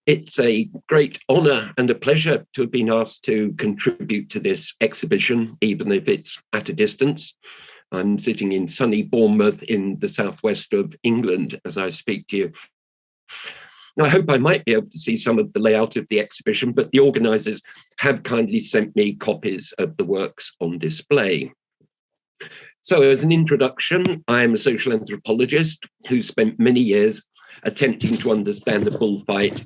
It's a great honour and a pleasure to have been asked to contribute to this exhibition, even if it's at a distance. I'm sitting in sunny Bournemouth in the southwest of England as I speak to you. Now, I hope I might be able to see some of the layout of the exhibition, but the organisers have kindly sent me copies of the works on display. So as an introduction, I am a social anthropologist who spent many years attempting to understand the bullfight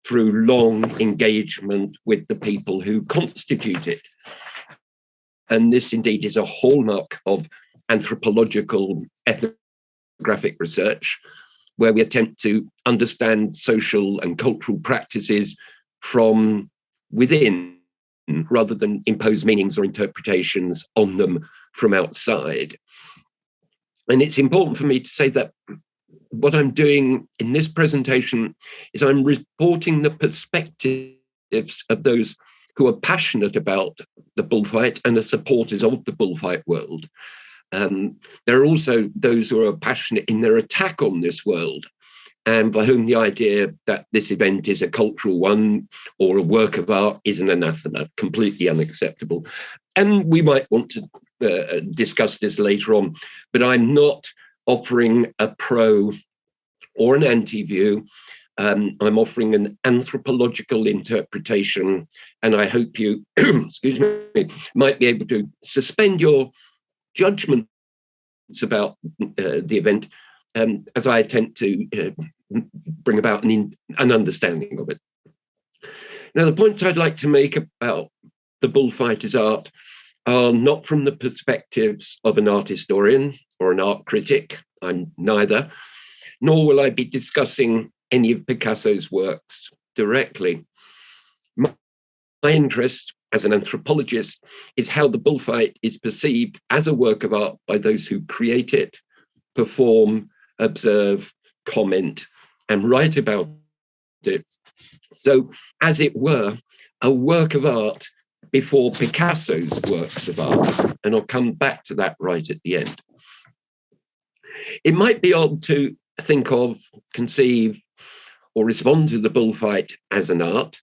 through long engagement with the people who constitute it. And this indeed is a hallmark of anthropological ethnographic research, where we attempt to understand social and cultural practices from within, rather than impose meanings or interpretations on them from outside. And it's important for me to say that what I'm doing in this presentation is I'm reporting the perspectives of those who are passionate about the bullfight and are supporters of the bullfight world. There are also those who are passionate in their attack on this world, and for whom the idea that this event is a cultural one or a work of art is an anathema, completely unacceptable. And we might want to discuss this later on, but I'm not offering a pro or an anti-view. I'm offering an anthropological interpretation, and I hope you, excuse me, might be able to suspend your judgments about the event as I attempt to bring about an understanding of it. Now, the points I'd like to make about the bullfight as art are not from the perspectives of an art historian or an art critic. I'm neither, nor will I be discussing any of Picasso's works directly. My interest as an anthropologist is how the bullfight is perceived as a work of art by those who create it, perform, observe, comment, and write about it. So, as it were, a work of art before Picasso's works of art. And I'll come back to that right at the end. It might be odd to think of, conceive, or respond to the bullfight as an art.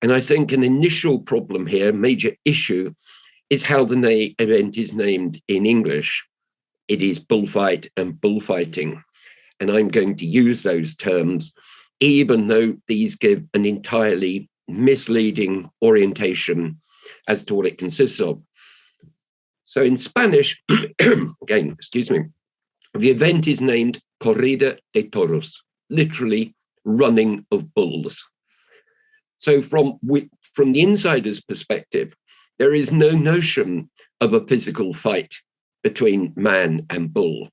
And I think an initial problem here, major issue, is how the event is named in English. It is bullfight and bullfighting. And I'm going to use those terms, even though these give an entirely misleading orientation as to what it consists of. So in Spanish, again, excuse me, the event is named Corrida de Toros, literally running of bulls. So from the insider's perspective, there is no notion of a physical fight between man and bull.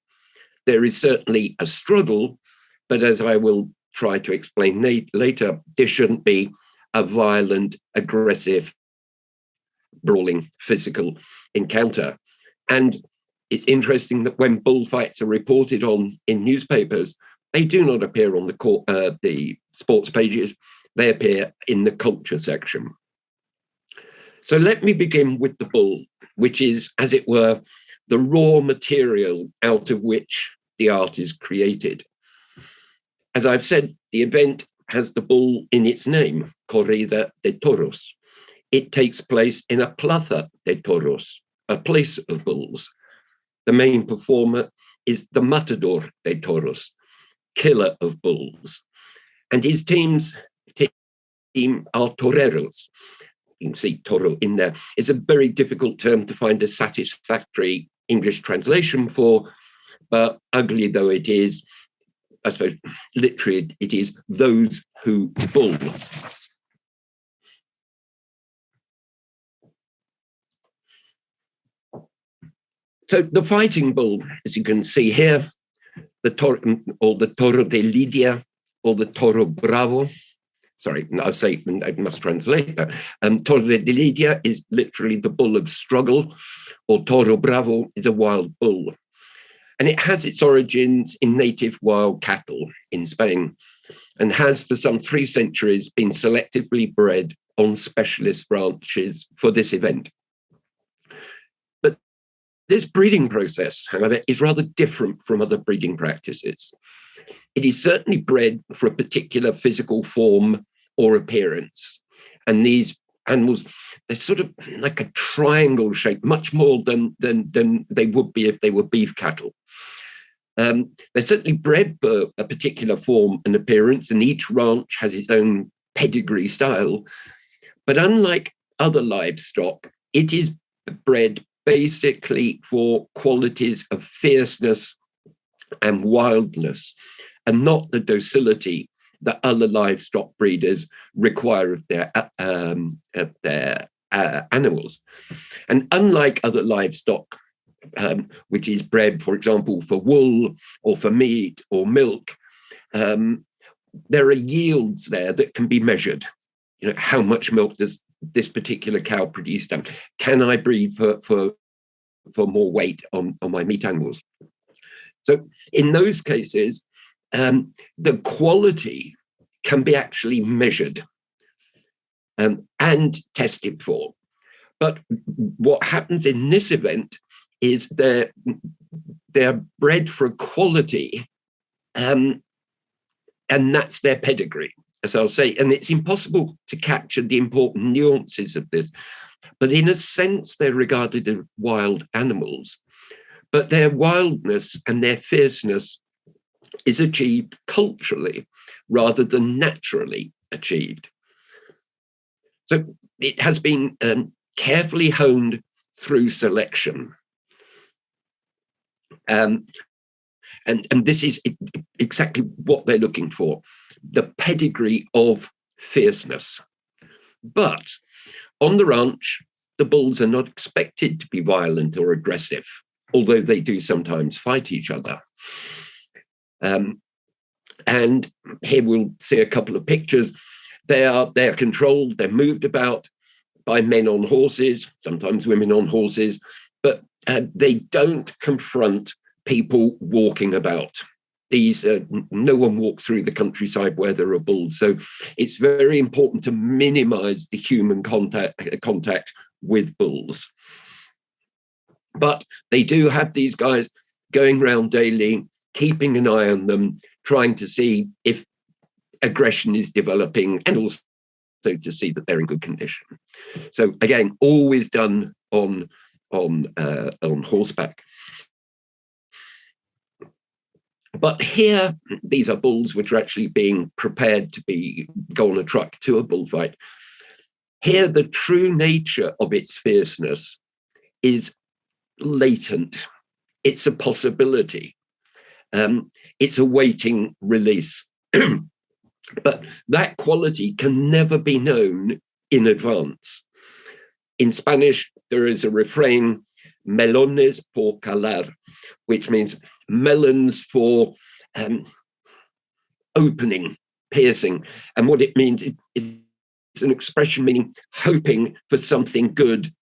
There is certainly a struggle, but as I will try to explain later, there shouldn't be a violent, aggressive, brawling, physical encounter. And it's interesting that when bullfights are reported on in newspapers, they do not appear on the sports pages. They appear in the culture section. So let me begin with the bull, which is, as it were, the raw material out of which the art is created. As I've said, the event has the bull in its name, Corrida de Toros. It takes place in a plaza de toros, a place of bulls. The main performer is the matador de toros, killer of bulls. And his team are toreros. You can see toro in there. It's a very difficult term to find a satisfactory English translation for, but ugly though it is, I suppose literally it is those who bull. So the fighting bull, as you can see here, the toro, or the toro de lidia, or the toro bravo. Sorry, I must translate that. Toro de lidia is literally the bull of struggle, or toro bravo is a wild bull. And it has its origins in native wild cattle in Spain, and has for some 3 centuries been selectively bred on specialist ranches for this event. But this breeding process, however, is rather different from other breeding practices. it is certainly bred for a particular physical form or appearance. And these animals, they're sort of like a triangle shape, much more than they would be if they were beef cattle. They're certainly bred for a particular form and appearance, and each ranch has its own pedigree style. But unlike other livestock, it is bred basically for qualities of fierceness and wildness, and not the docility that other livestock breeders require of their animals. And unlike other livestock, which is bred, for example, for wool or for meat or milk, there are yields there that can be measured. You know, how much milk does this particular cow produce? Can I breed for more weight on my meat animals? So in those cases, the quality can be actually measured and tested for. But what happens in this event is they're bred for quality, and that's their pedigree, as I'll say. And it's impossible to capture the important nuances of this. But in a sense, they're regarded as wild animals. But their wildness and their fierceness is achieved culturally rather than naturally achieved. So it has been carefully honed through selection. And this is exactly what they're looking for, the pedigree of fierceness. But on the ranch, the bulls are not expected to be violent or aggressive, although they do sometimes fight each other. And here we'll see a couple of pictures. They are controlled, they're moved about by men on horses, sometimes women on horses, but they don't confront people walking about. No one walks through the countryside where there are bulls. So it's very important to minimize the human contact with bulls. But they do have these guys going around daily, keeping an eye on them, trying to see if aggression is developing, and also to see that they're in good condition. So again, always done on horseback. But here, these are bulls which are actually being prepared to go on a truck to a bullfight. Here, the true nature of its fierceness is latent. It's a possibility. It's awaiting release. But that quality can never be known in advance. In Spanish, there is a refrain, melones por calar, which means melons for opening, piercing. And what it means is an expression meaning hoping for something good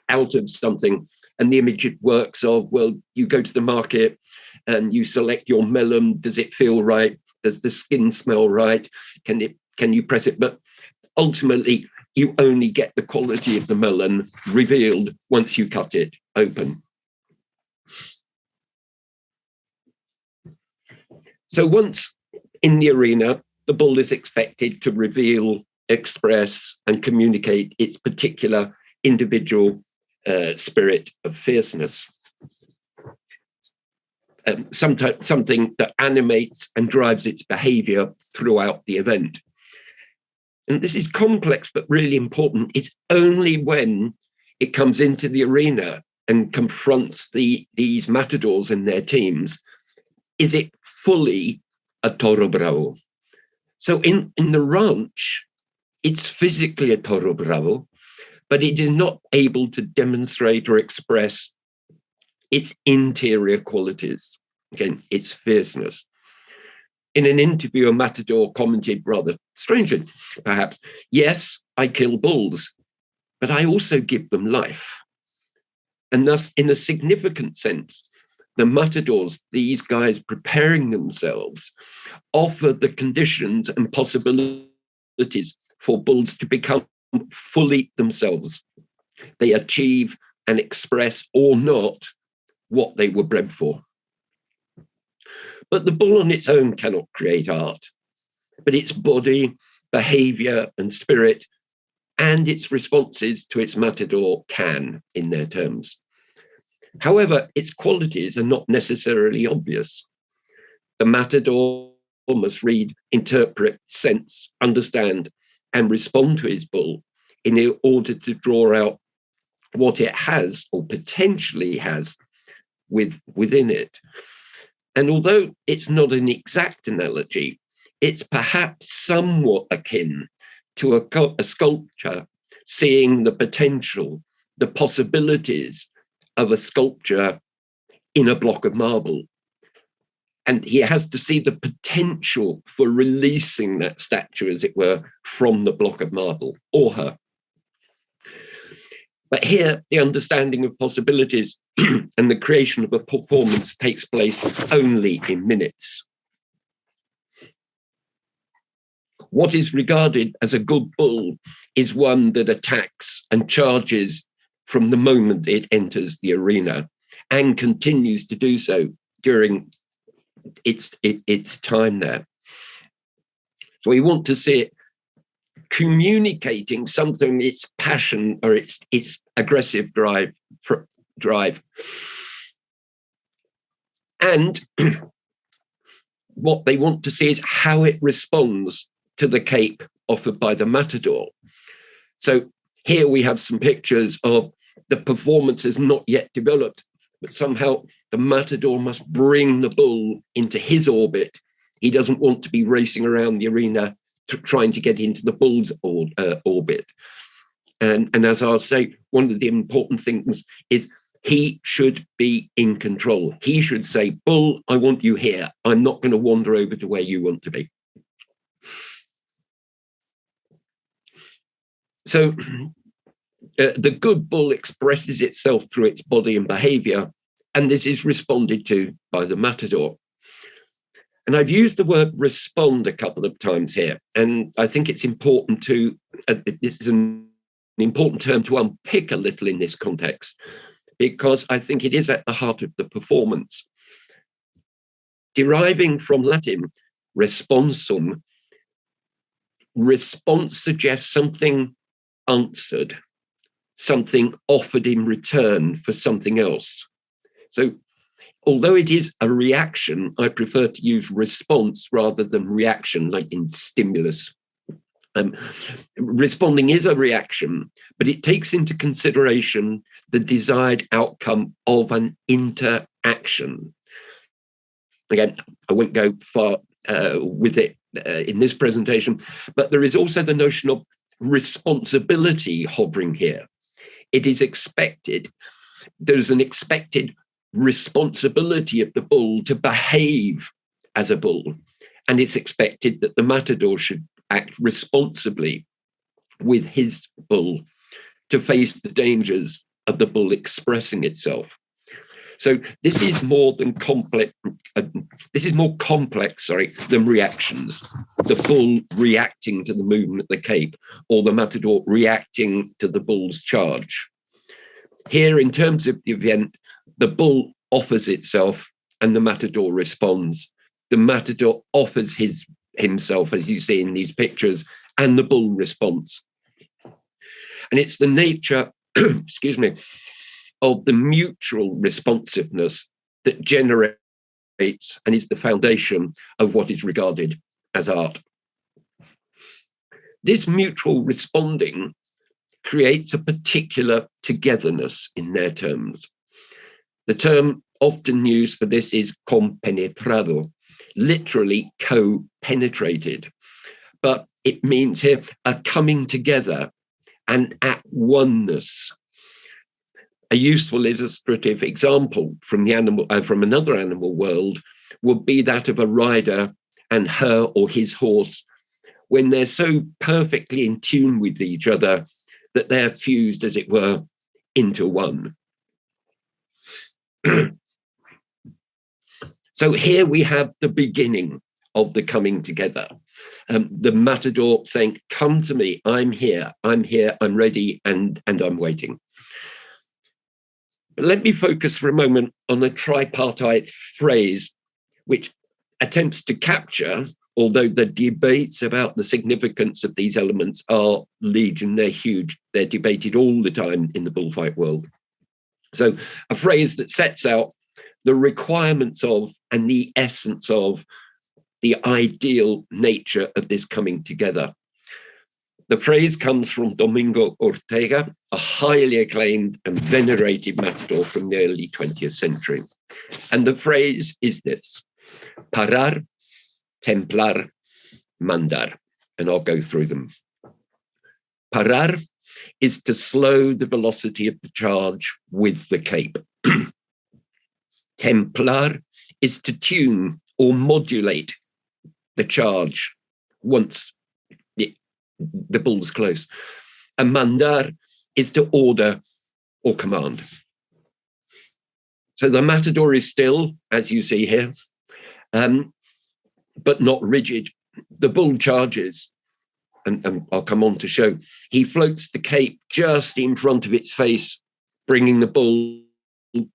out of something. And the image it works of, well, you go to the market and you select your melon. Does it feel right? Does the skin smell right? Can you press it? But ultimately, you only get the quality of the melon revealed once you cut it open. So once in the arena, the bull is expected to reveal, express, and communicate its particular individual spirit of fierceness. Something that animates and drives its behavior throughout the event. And this is complex, but really important. It's only when it comes into the arena and confronts these matadors and their teams, is it fully a toro bravo. So in the ranch, it's physically a toro bravo, but it is not able to demonstrate or express its interior qualities. Again, its fierceness. In an interview, a matador commented rather strangely, perhaps, yes, I kill bulls, but I also give them life. And thus, in a significant sense, the matadors, these guys preparing themselves, offer the conditions and possibilities for bulls to become fully themselves. They achieve and express or not what they were bred for. But the bull on its own cannot create art, but its body, behavior, and spirit, and its responses to its matador can, in their terms. However, its qualities are not necessarily obvious. The matador must read, interpret, sense, understand, and respond to his bull in order to draw out what it has or potentially has within it. And although it's not an exact analogy, it's perhaps somewhat akin to a sculpture seeing the potential, the possibilities of a sculpture in a block of marble. And he has to see the potential for releasing that statue, as it were, from the block of marble, or her. But here, the understanding of possibilities and the creation of a performance takes place only in minutes. What is regarded as a good bull is one that attacks and charges from the moment it enters the arena and continues to do so during its time there. So we want to see it communicating something, its passion or its aggressive drive. And what they want to see is how it responds to the cape offered by the matador. So here we have some pictures of the performance is not yet developed, but somehow the matador must bring the bull into his orbit. He doesn't want to be racing around the arena trying to get into the bull's orbit. And as I'll say, one of the important things is he should be in control. He should say, bull, I want you here. I'm not going to wander over to where you want to be. So the good bull expresses itself through its body and behavior, and this is responded to by the matador. And I've used the word respond a couple of times here, and I think it's important to, this is an important term to unpick a little in this context, because I think it is at the heart of the performance. Deriving from Latin, responsum, response suggests something answered, something offered in return for something else. So although it is a reaction, I prefer to use response rather than reaction, like in stimulus. Responding is a reaction, but it takes into consideration the desired outcome of an interaction. Again, I won't go far with it in this presentation, but there is also the notion of responsibility hovering here. It is expected, there's an expected responsibility of the bull to behave as a bull, and it's expected that the matador should act responsibly with his bull to face the dangers of the bull expressing itself. So this is more complex than reactions. The bull reacting to the movement of the cape, or the matador reacting to the bull's charge. Here, in terms of the event, the bull offers itself and the matador responds. The matador offers himself, as you see in these pictures, and the bull responds. And it's the nature, excuse me, of the mutual responsiveness that generates and is the foundation of what is regarded as art. This mutual responding creates a particular togetherness in their terms. The term often used for this is compenetrado, literally co-penetrated, but it means here a coming together and at oneness. A useful illustrative example from another animal world would be that of a rider and her or his horse, when they're so perfectly in tune with each other that they're fused, as it were, into one. So here we have the beginning of the coming together. The matador saying, come to me, I'm here, I'm ready, and I'm waiting. But let me focus for a moment on a tripartite phrase, which attempts to capture, although the debates about the significance of these elements are legion, they're huge, they're debated all the time in the bullfight world. So a phrase that sets out the requirements of and the essence of the ideal nature of this coming together. The phrase comes from Domingo Ortega, a highly acclaimed and venerated matador from the early 20th century. And the phrase is this: parar, templar, mandar. And I'll go through them. Parar is to slow the velocity of the charge with the cape. Templar is to tune or modulate the charge once the bull's close. And mandar is to order or command. So the matador is still, as you see here, but not rigid. The bull charges, and I'll come on to show, he floats the cape just in front of its face, bringing the bull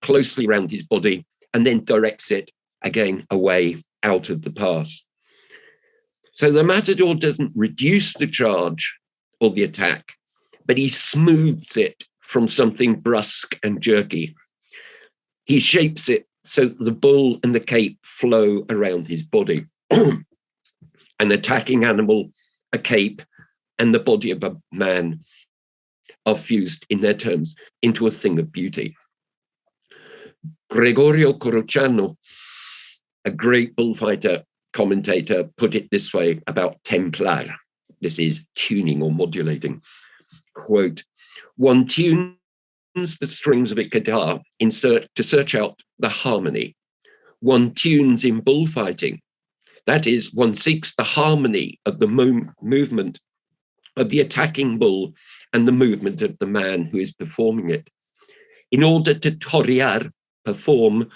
closely around his body, and then directs it again away out of the pass. So the matador doesn't reduce the charge or the attack, but he smooths it from something brusque and jerky. He shapes it so that the bull and the cape flow around his body. An attacking animal, a cape, and the body of a man are fused in their terms into a thing of beauty. Gregorio Corrochano, a great bullfighter commentator, put it this way about templar. This is tuning or modulating. Quote, one tunes the strings of a guitar to search out the harmony. One tunes in bullfighting. That is, one seeks the harmony of the movement of the attacking bull and the movement of the man who is performing it. In order to torear, perform,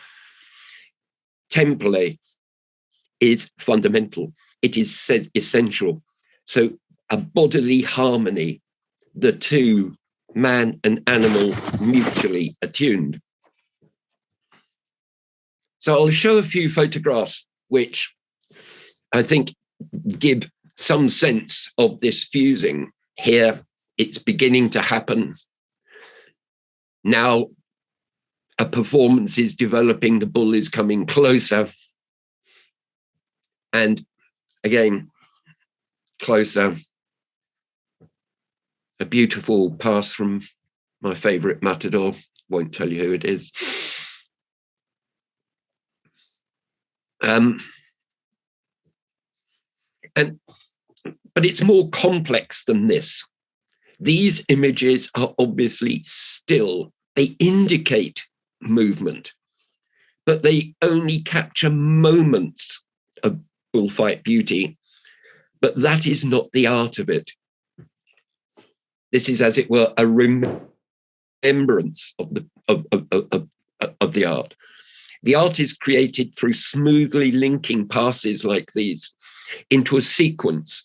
temple is fundamental. It is essential. So a bodily harmony, the two, man and animal, mutually attuned. So I'll show a few photographs which I think give some sense of this fusing. Here, it's beginning to happen. Now, a performance is developing, the bull is coming closer. And again, closer. A beautiful pass from my favorite matador. Won't tell you who it is. But it's more complex than this. These images are obviously still, they indicate movement, but they only capture moments of bullfight beauty. But that is not the art of it. This is, as it were, a remembrance of the art. The art is created through smoothly linking passes like these into a sequence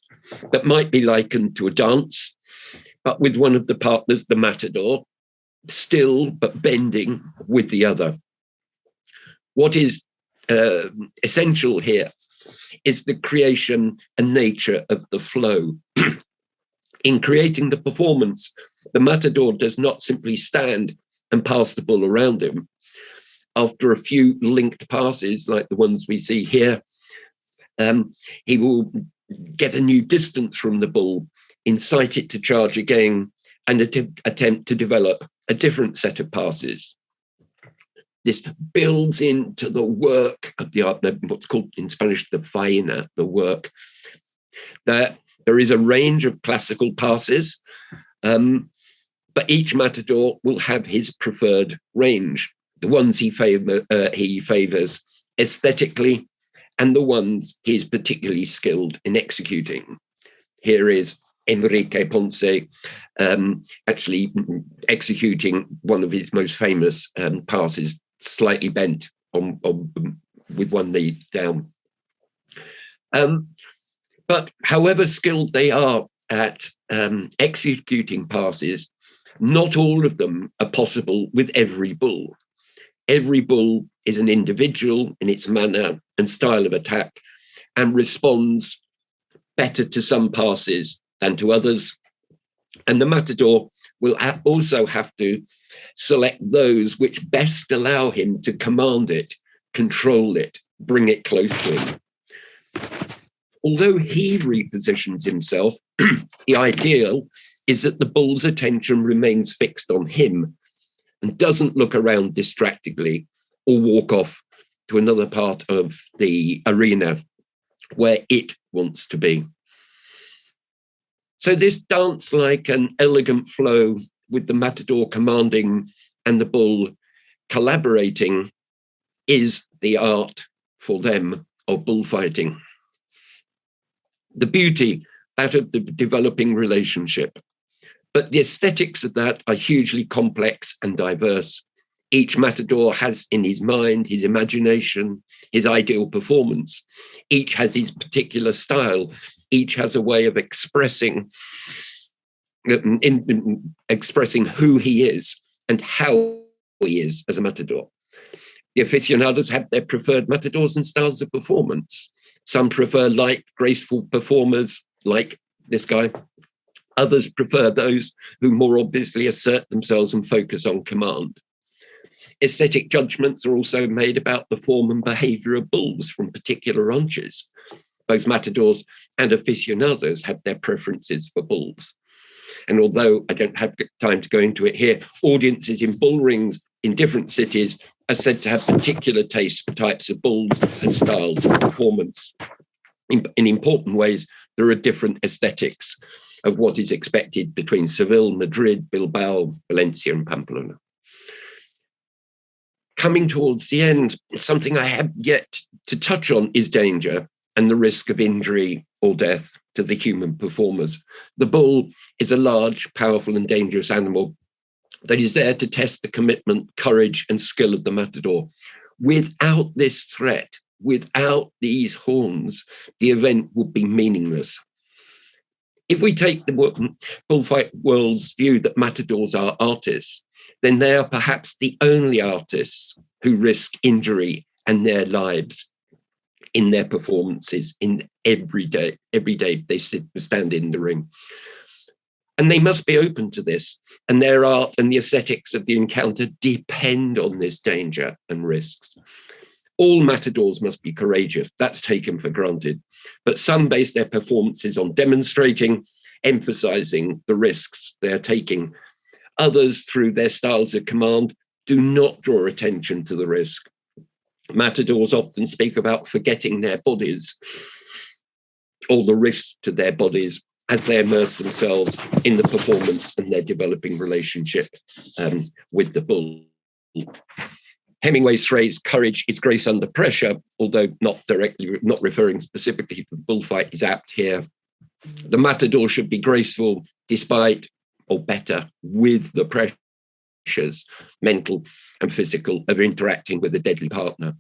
that might be likened to a dance, but with one of the partners, the matador, still but bending with the other. What is essential here is the creation and nature of the flow. In creating the performance, the matador does not simply stand and pass the bull around him. After a few linked passes, like the ones we see here, he will get a new distance from the bull, incite it to charge again, and attempt to develop a different set of passes. This builds into the work of the art, what's called in Spanish the faena, the work. There is a range of classical passes, but each matador will have his preferred range, the ones he favors aesthetically, and the ones he is particularly skilled in executing. Here is Enrique Ponce actually executing one of his most famous passes, slightly bent with one knee down. But however skilled they are at executing passes, not all of them are possible with every bull. Every bull is an individual in its manner and style of attack and responds better to some passes than to others. And the matador will also have to select those which best allow him to command it, control it, bring it close to him. Although he repositions himself, the ideal is that the bull's attention remains fixed on him and doesn't look around distractedly or walk off to another part of the arena where it wants to be. So this dance like an elegant flow with the matador commanding and the bull collaborating is the art for them of bullfighting. The beauty, that of the developing relationship. But the aesthetics of that are hugely complex and diverse. Each matador has in his mind, his imagination, his ideal performance. Each has his particular style. Each has a way of expressing who he is and how he is as a matador. The aficionados have their preferred matadors and styles of performance. Some prefer light, graceful performers like this guy. Others prefer those who more obviously assert themselves and focus on command. Aesthetic judgments are also made about the form and behavior of bulls from particular ranches. Both matadors and aficionados have their preferences for bulls. And although I don't have time to go into it here, audiences in bull rings in different cities are said to have particular tastes for types of bulls and styles of performance. In important ways, there are different aesthetics of what is expected between Seville, Madrid, Bilbao, Valencia, and Pamplona. Coming towards the end, something I have yet to touch on is danger and the risk of injury or death to the human performers. The bull is a large, powerful, and dangerous animal that is there to test the commitment, courage, and skill of the matador. Without this threat, without these horns, the event would be meaningless. If we take the bullfight world's view that matadors are artists, then they are perhaps the only artists who risk injury and their lives in their performances in every day they stand in the ring. And they must be open to this, and their art and the aesthetics of the encounter depend on this danger and risks. All matadors must be courageous, that's taken for granted, but some base their performances on demonstrating, emphasizing the risks they're taking. Others, through their styles of command, do not draw attention to the risk. Matadors often speak about forgetting their bodies or the risk to their bodies as they immerse themselves in the performance and their developing relationship with the bull. Hemingway's phrase, courage is grace under pressure, although not referring specifically to the bullfight, is apt here. The matador should be graceful despite or better with the pressures, mental and physical, of interacting with a deadly partner.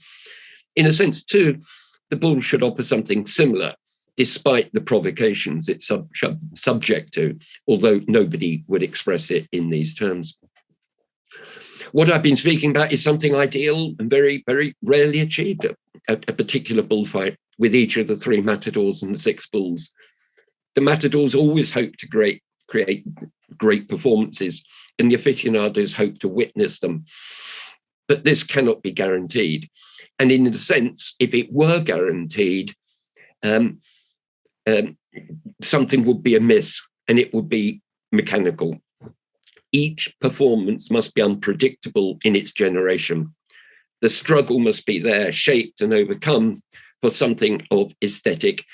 In a sense, too, the bull should offer something similar, despite the provocations it's subject to, although nobody would express it in these terms. What I've been speaking about is something ideal and very, very rarely achieved, a particular bullfight with each of the three matadors and the six bulls. The matadors always hope to create great performances, and the aficionados hope to witness them. But this cannot be guaranteed. And in a sense, if it were guaranteed, something would be amiss, and it would be mechanical. Each performance must be unpredictable in its generation. The struggle must be there, shaped and overcome for something of aesthetic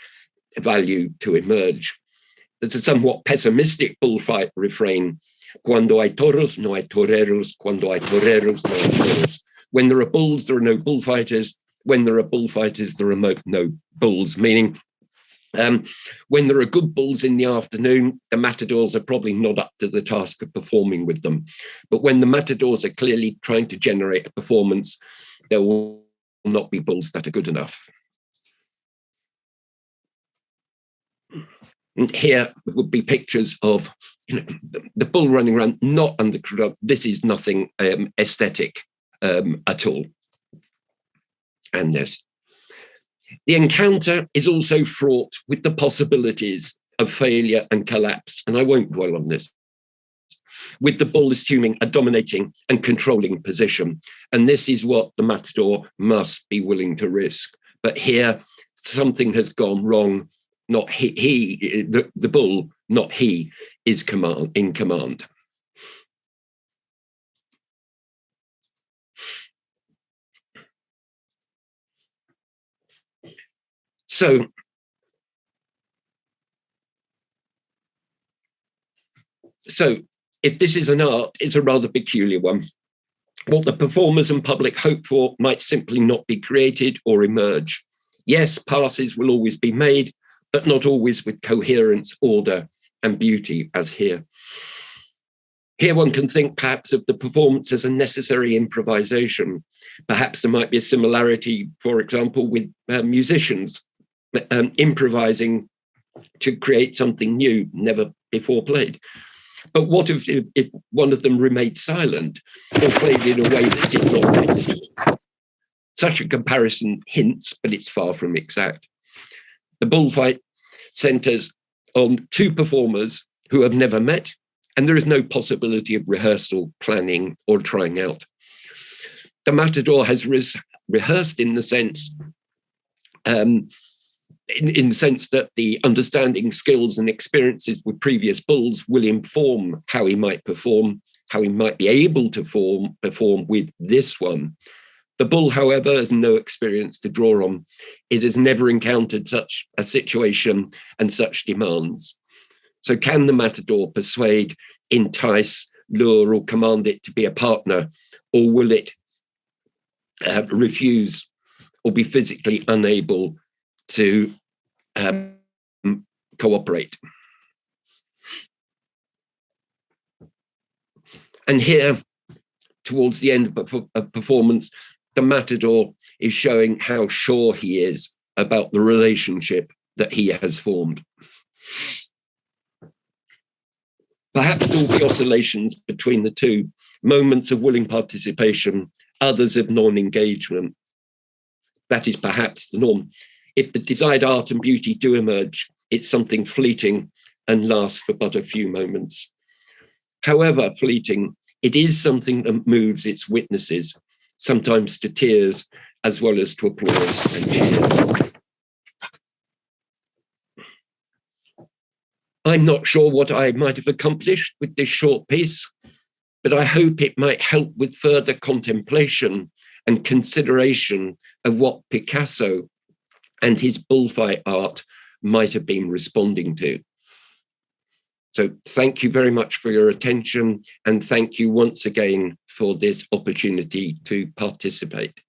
value to emerge. There's a somewhat pessimistic bullfight refrain. Cuando hay toros, no hay toreros. Cuando hay toreros, no hay toros. When there are bulls, there are no bullfighters. When there are bullfighters, there are no bulls, meaning when there are good bulls in the afternoon, the matadors are probably not up to the task of performing with them. But when the matadors are clearly trying to generate a performance, there will not be bulls that are good enough. And here would be pictures of the bull running around, not under control. This is nothing aesthetic at all. And this. The encounter is also fraught with the possibilities of failure and collapse, and I won't dwell on this, with the bull assuming a dominating and controlling position. And this is what the matador must be willing to risk. But here, something has gone wrong. Not the bull, not he, is in command. So if this is an art, it's a rather peculiar one. What the performers and public hope for might simply not be created or emerge. Yes, passes will always be made, but not always with coherence, order, and beauty, as here. Here one can think perhaps of the performance as a necessary improvisation. Perhaps there might be a similarity, for example, with musicians improvising to create something new, never before played. But what if one of them remained silent or played in a way that did not fit? Such a comparison hints, but it's far from exact. The bullfight centers on two performers who have never met, and there is no possibility of rehearsal, planning, or trying out. The matador has rehearsed in the sense in the sense that the understanding, skills, and experiences with previous bulls will inform how he might perform, how he might be able to perform with this one. The bull, however, has no experience to draw on. It has never encountered such a situation and such demands. So can the matador persuade, entice, lure, or command it to be a partner, or will it refuse or be physically unable to cooperate? And here, towards the end of performance, the matador is showing how sure he is about the relationship that he has formed. Perhaps there will be oscillations between the two, moments of willing participation, others of non-engagement. That is perhaps the norm. If the desired art and beauty do emerge, it's something fleeting and lasts for but a few moments. However fleeting, it is something that moves its witnesses, sometimes to tears as well as to applause and cheers. I'm not sure what I might have accomplished with this short piece, but I hope it might help with further contemplation and consideration of what Picasso and his bullfight art might have been responding to. So thank you very much for your attention, and thank you once again for this opportunity to participate.